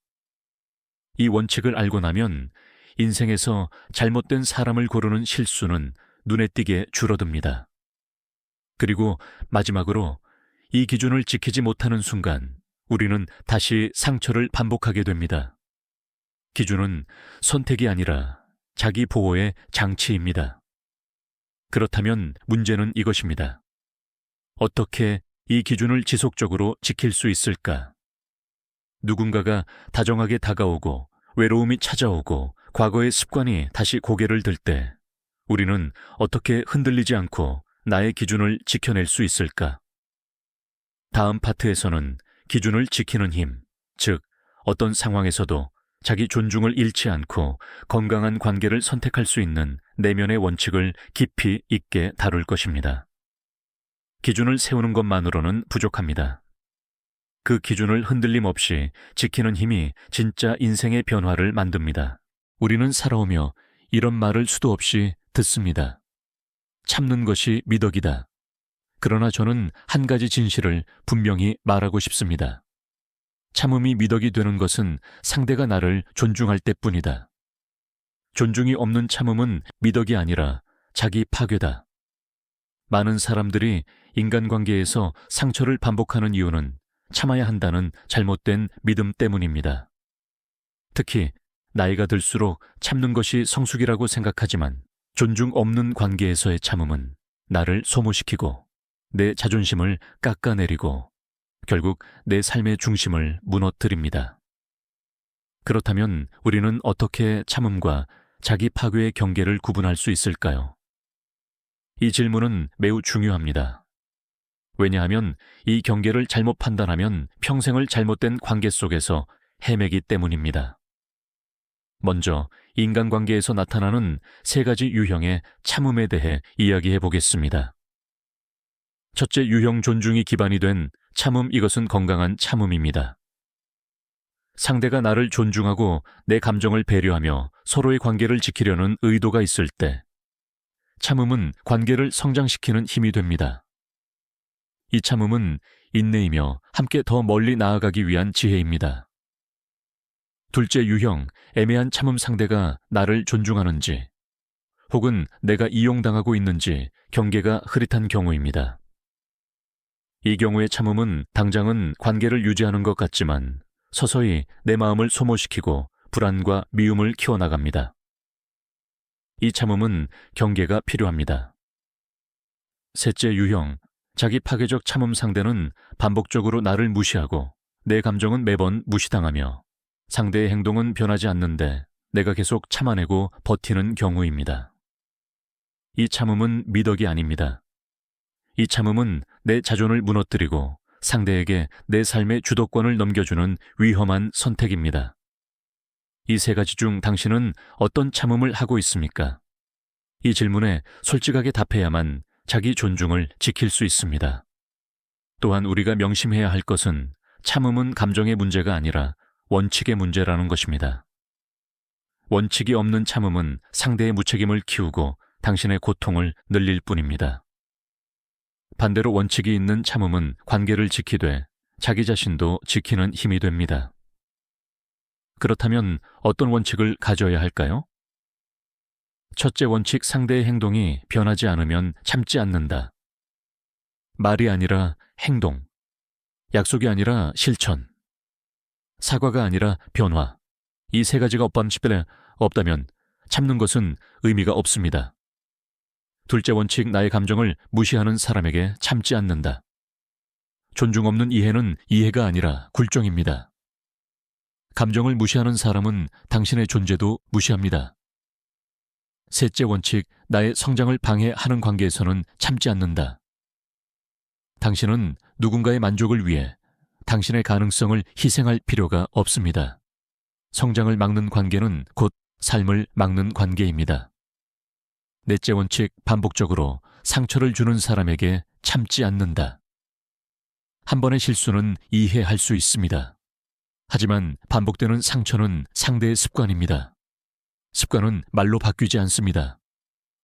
이 원칙을 알고 나면 인생에서 잘못된 사람을 고르는 실수는 눈에 띄게 줄어듭니다. 그리고 마지막으로 이 기준을 지키지 못하는 순간 우리는 다시 상처를 반복하게 됩니다. 기준은 선택이 아니라 자기 보호의 장치입니다. 그렇다면 문제는 이것입니다. 어떻게 이 기준을 지속적으로 지킬 수 있을까? 누군가가 다정하게 다가오고 외로움이 찾아오고 과거의 습관이 다시 고개를 들 때 우리는 어떻게 흔들리지 않고 나의 기준을 지켜낼 수 있을까? 다음 파트에서는 기준을 지키는 힘, 즉 어떤 상황에서도 자기 존중을 잃지 않고 건강한 관계를 선택할 수 있는 내면의 원칙을 깊이 있게 다룰 것입니다. 기준을 세우는 것만으로는 부족합니다. 그 기준을 흔들림 없이 지키는 힘이 진짜 인생의 변화를 만듭니다. 우리는 살아오며 이런 말을 수도 없이 듣습니다. 참는 것이 미덕이다. 그러나 저는 한 가지 진실을 분명히 말하고 싶습니다. 참음이 미덕이 되는 것은 상대가 나를 존중할 때뿐이다. 존중이 없는 참음은 미덕이 아니라 자기 파괴다. 많은 사람들이 인간관계에서 상처를 반복하는 이유는 참아야 한다는 잘못된 믿음 때문입니다. 특히 나이가 들수록 참는 것이 성숙이라고 생각하지만 존중 없는 관계에서의 참음은 나를 소모시키고 내 자존심을 깎아내리고 결국 내 삶의 중심을 무너뜨립니다. 그렇다면 우리는 어떻게 참음과 자기 파괴의 경계를 구분할 수 있을까요? 이 질문은 매우 중요합니다. 왜냐하면 이 경계를 잘못 판단하면 평생을 잘못된 관계 속에서 헤매기 때문입니다. 먼저 인간관계에서 나타나는 세 가지 유형의 참음에 대해 이야기해 보겠습니다. 첫째 유형, 존중이 기반이 된 참음, 이것은 건강한 참음입니다. 상대가 나를 존중하고 내 감정을 배려하며 서로의 관계를 지키려는 의도가 있을 때 참음은 관계를 성장시키는 힘이 됩니다. 이 참음은 인내이며 함께 더 멀리 나아가기 위한 지혜입니다. 둘째 유형, 애매한 참음, 상대가 나를 존중하는지 혹은 내가 이용당하고 있는지 경계가 흐릿한 경우입니다. 이 경우의 참음은 당장은 관계를 유지하는 것 같지만 서서히 내 마음을 소모시키고 불안과 미움을 키워나갑니다. 이 참음은 경계가 필요합니다. 셋째 유형, 자기 파괴적 참음, 상대는 반복적으로 나를 무시하고 내 감정은 매번 무시당하며 상대의 행동은 변하지 않는데 내가 계속 참아내고 버티는 경우입니다. 이 참음은 미덕이 아닙니다. 이 참음은 내 자존을 무너뜨리고 상대에게 내 삶의 주도권을 넘겨주는 위험한 선택입니다. 이 세 가지 중 당신은 어떤 참음을 하고 있습니까? 이 질문에 솔직하게 답해야만 자기 존중을 지킬 수 있습니다. 또한 우리가 명심해야 할 것은 참음은 감정의 문제가 아니라 원칙의 문제라는 것입니다. 원칙이 없는 참음은 상대의 무책임을 키우고 당신의 고통을 늘릴 뿐입니다. 반대로 원칙이 있는 참음은 관계를 지키되 자기 자신도 지키는 힘이 됩니다. 그렇다면 어떤 원칙을 가져야 할까요? 첫째 원칙, 상대의 행동이 변하지 않으면 참지 않는다. 말이 아니라 행동, 약속이 아니라 실천, 사과가 아니라 변화, 이 세 가지가 없다면 참는 것은 의미가 없습니다. 둘째 원칙, 나의 감정을 무시하는 사람에게 참지 않는다. 존중 없는 이해는 이해가 아니라 굴종입니다. 감정을 무시하는 사람은 당신의 존재도 무시합니다. 셋째 원칙, 나의 성장을 방해하는 관계에서는 참지 않는다. 당신은 누군가의 만족을 위해 당신의 가능성을 희생할 필요가 없습니다. 성장을 막는 관계는 곧 삶을 막는 관계입니다. 넷째 원칙, 반복적으로 상처를 주는 사람에게 참지 않는다. 한 번의 실수는 이해할 수 있습니다. 하지만 반복되는 상처는 상대의 습관입니다. 습관은 말로 바뀌지 않습니다.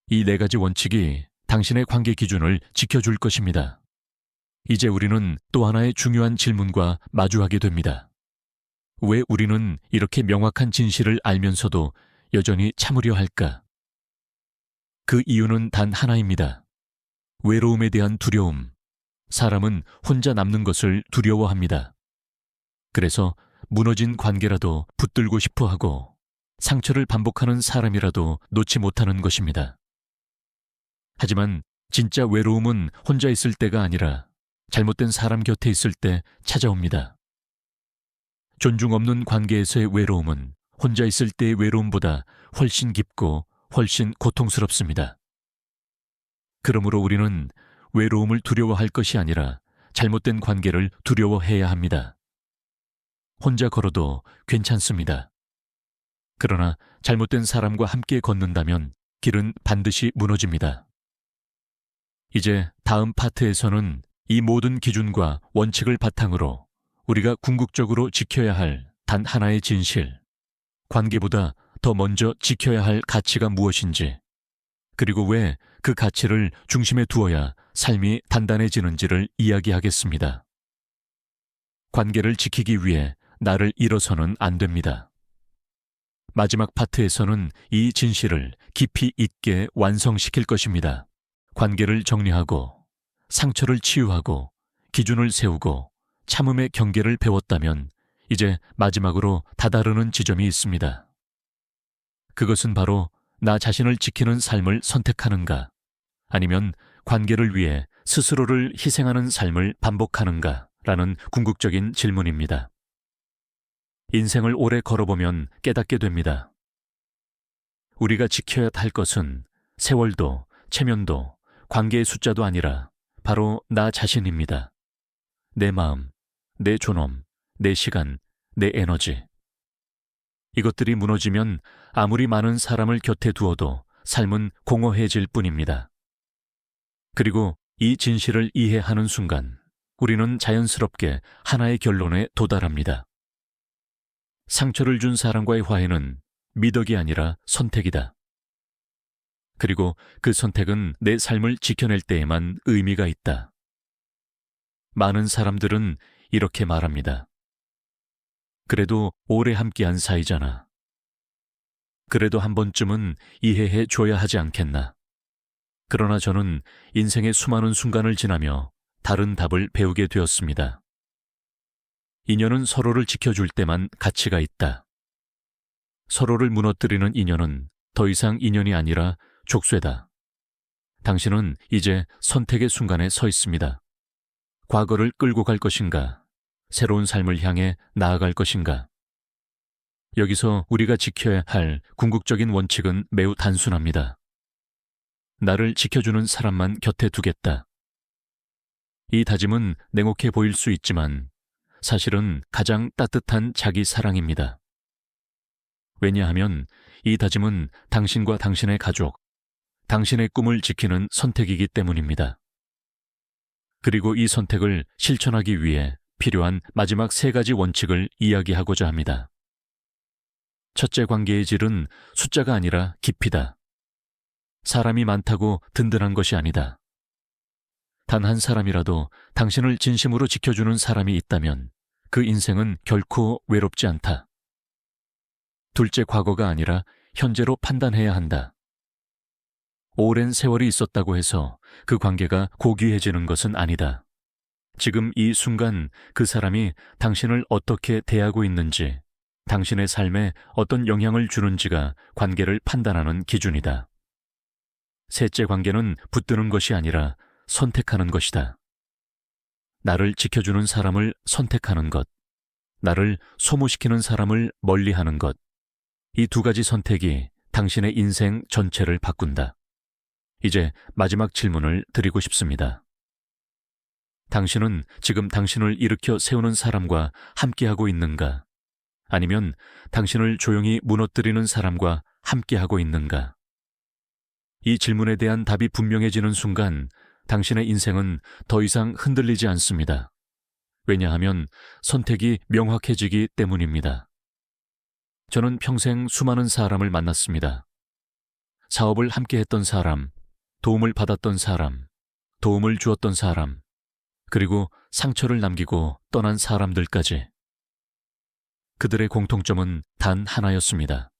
이 네 가지 원칙이 당신의 관계 기준을 지켜줄 것입니다. 이제 우리는 또 하나의 중요한 질문과 마주하게 됩니다. 왜 우리는 이렇게 명확한 진실을 알면서도 여전히 참으려 할까? 그 이유는 단 하나입니다. 외로움에 대한 두려움. 사람은 혼자 남는 것을 두려워합니다. 그래서 무너진 관계라도 붙들고 싶어 하고 상처를 반복하는 사람이라도 놓지 못하는 것입니다. 하지만 진짜 외로움은 혼자 있을 때가 아니라 잘못된 사람 곁에 있을 때 찾아옵니다. 존중 없는 관계에서의 외로움은 혼자 있을 때의 외로움보다 훨씬 깊고 훨씬 고통스럽습니다. 그러므로 우리는 외로움을 두려워할 것이 아니라 잘못된 관계를 두려워해야 합니다. 혼자 걸어도 괜찮습니다. 그러나 잘못된 사람과 함께 걷는다면 길은 반드시 무너집니다. 이제 다음 파트에서는 이 모든 기준과 원칙을 바탕으로 우리가 궁극적으로 지켜야 할 단 하나의 진실, 관계보다 더 먼저 지켜야 할 가치가 무엇인지, 그리고 왜 그 가치를 중심에 두어야 삶이 단단해지는지를 이야기하겠습니다. 관계를 지키기 위해 나를 잃어서는 안 됩니다. 마지막 파트에서는 이 진실을 깊이 있게 완성시킬 것입니다. 관계를 정리하고 상처를 치유하고 기준을 세우고 참음의 경계를 배웠다면 이제 마지막으로 다다르는 지점이 있습니다. 그것은 바로 나 자신을 지키는 삶을 선택하는가, 아니면 관계를 위해 스스로를 희생하는 삶을 반복하는가 라는 궁극적인 질문입니다. 인생을 오래 걸어보면 깨닫게 됩니다. 우리가 지켜야 할 것은 세월도, 체면도, 관계의 숫자도 아니라 바로 나 자신입니다. 내 마음, 내 존엄, 내 시간, 내 에너지. 이것들이 무너지면 아무리 많은 사람을 곁에 두어도 삶은 공허해질 뿐입니다. 그리고 이 진실을 이해하는 순간 우리는 자연스럽게 하나의 결론에 도달합니다. 상처를 준 사람과의 화해는 미덕이 아니라 선택이다. 그리고 그 선택은 내 삶을 지켜낼 때에만 의미가 있다. 많은 사람들은 이렇게 말합니다. 그래도 오래 함께한 사이잖아. 그래도 한 번쯤은 이해해 줘야 하지 않겠나. 그러나 저는 인생의 수많은 순간을 지나며 다른 답을 배우게 되었습니다. 인연은 서로를 지켜줄 때만 가치가 있다. 서로를 무너뜨리는 인연은 더 이상 인연이 아니라 족쇄다. 당신은 이제 선택의 순간에 서 있습니다. 과거를 끌고 갈 것인가? 새로운 삶을 향해 나아갈 것인가? 여기서 우리가 지켜야 할 궁극적인 원칙은 매우 단순합니다. 나를 지켜주는 사람만 곁에 두겠다. 이 다짐은 냉혹해 보일 수 있지만 사실은 가장 따뜻한 자기 사랑입니다. 왜냐하면 이 다짐은 당신과 당신의 가족, 당신의 꿈을 지키는 선택이기 때문입니다. 그리고 이 선택을 실천하기 위해 필요한 마지막 3가지 원칙을 이야기하고자 합니다. 첫째, 관계의 질은 숫자가 아니라 깊이다. 사람이 많다고 든든한 것이 아니다. 단 한 사람이라도 당신을 진심으로 지켜주는 사람이 있다면 그 인생은 결코 외롭지 않다. 둘째, 과거가 아니라 현재로 판단해야 한다. 오랜 세월이 있었다고 해서 그 관계가 고귀해지는 것은 아니다. 지금 이 순간 그 사람이 당신을 어떻게 대하고 있는지, 당신의 삶에 어떤 영향을 주는지가 관계를 판단하는 기준이다. 셋째, 관계는 붙드는 것이 아니라 선택하는 것이다. 나를 지켜주는 사람을 선택하는 것, 나를 소모시키는 사람을 멀리하는 것, 이 2가지 선택이 당신의 인생 전체를 바꾼다. 이제 마지막 질문을 드리고 싶습니다. 당신은 지금 당신을 일으켜 세우는 사람과 함께하고 있는가? 아니면 당신을 조용히 무너뜨리는 사람과 함께하고 있는가? 이 질문에 대한 답이 분명해지는 순간 당신의 인생은 더 이상 흔들리지 않습니다. 왜냐하면 선택이 명확해지기 때문입니다. 저는 평생 수많은 사람을 만났습니다. 사업을 함께 했던 사람, 도움을 받았던 사람, 도움을 주었던 사람, 그리고 상처를 남기고 떠난 사람들까지. 그들의 공통점은 단 하나였습니다.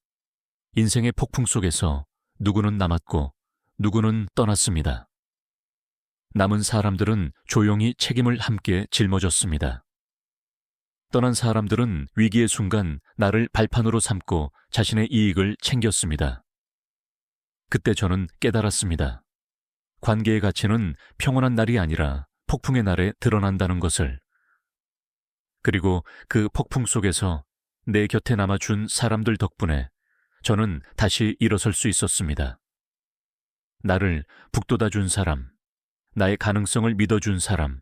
인생의 폭풍 속에서 누구는 남았고 누구는 떠났습니다. 남은 사람들은 조용히 책임을 함께 짊어졌습니다. 떠난 사람들은 위기의 순간 나를 발판으로 삼고 자신의 이익을 챙겼습니다. 그때 저는 깨달았습니다. 관계의 가치는 평온한 날이 아니라 폭풍의 날에 드러난다는 것을. 그리고 그 폭풍 속에서 내 곁에 남아준 사람들 덕분에 저는 다시 일어설 수 있었습니다. 나를 북돋아준 사람, 나의 가능성을 믿어준 사람,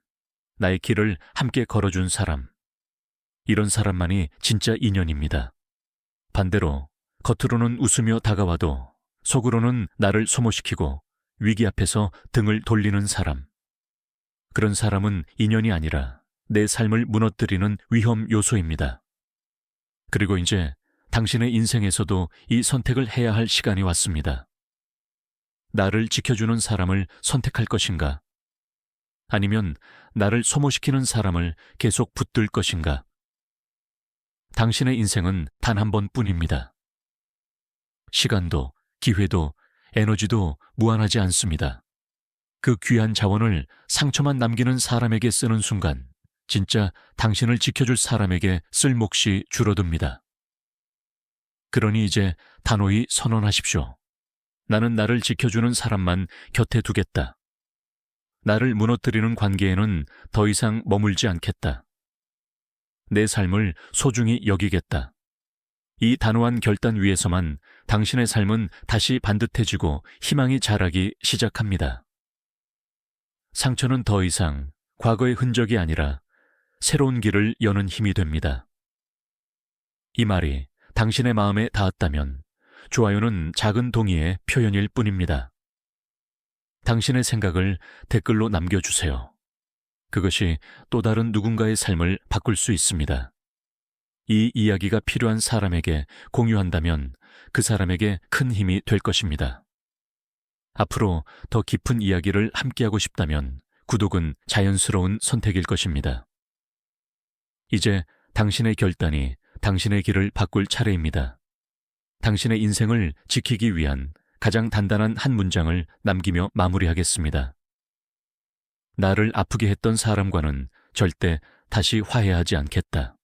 나의 길을 함께 걸어준 사람, 이런 사람만이 진짜 인연입니다. 반대로 겉으로는 웃으며 다가와도 속으로는 나를 소모시키고 위기 앞에서 등을 돌리는 사람. 그런 사람은 인연이 아니라 내 삶을 무너뜨리는 위험 요소입니다. 그리고 이제 당신의 인생에서도 이 선택을 해야 할 시간이 왔습니다. 나를 지켜주는 사람을 선택할 것인가? 아니면 나를 소모시키는 사람을 계속 붙들 것인가? 당신의 인생은 단 한 번뿐입니다. 시간도, 기회도, 에너지도 무한하지 않습니다. 그 귀한 자원을 상처만 남기는 사람에게 쓰는 순간 진짜 당신을 지켜줄 사람에게 쓸 몫이 줄어듭니다. 그러니 이제 단호히 선언하십시오. 나는 나를 지켜주는 사람만 곁에 두겠다. 나를 무너뜨리는 관계에는 더 이상 머물지 않겠다. 내 삶을 소중히 여기겠다. 이 단호한 결단 위에서만 당신의 삶은 다시 반듯해지고 희망이 자라기 시작합니다. 상처는 더 이상 과거의 흔적이 아니라 새로운 길을 여는 힘이 됩니다. 이 말이 당신의 마음에 닿았다면 좋아요는 작은 동의의 표현일 뿐입니다. 당신의 생각을 댓글로 남겨주세요. 그것이 또 다른 누군가의 삶을 바꿀 수 있습니다. 이 이야기가 필요한 사람에게 공유한다면 그 사람에게 큰 힘이 될 것입니다. 앞으로 더 깊은 이야기를 함께하고 싶다면 구독은 자연스러운 선택일 것입니다. 이제 당신의 결단이 당신의 길을 바꿀 차례입니다. 당신의 인생을 지키기 위한 가장 단단한 한 문장을 남기며 마무리하겠습니다. 나를 아프게 했던 사람과는 절대 다시 화해하지 않겠다.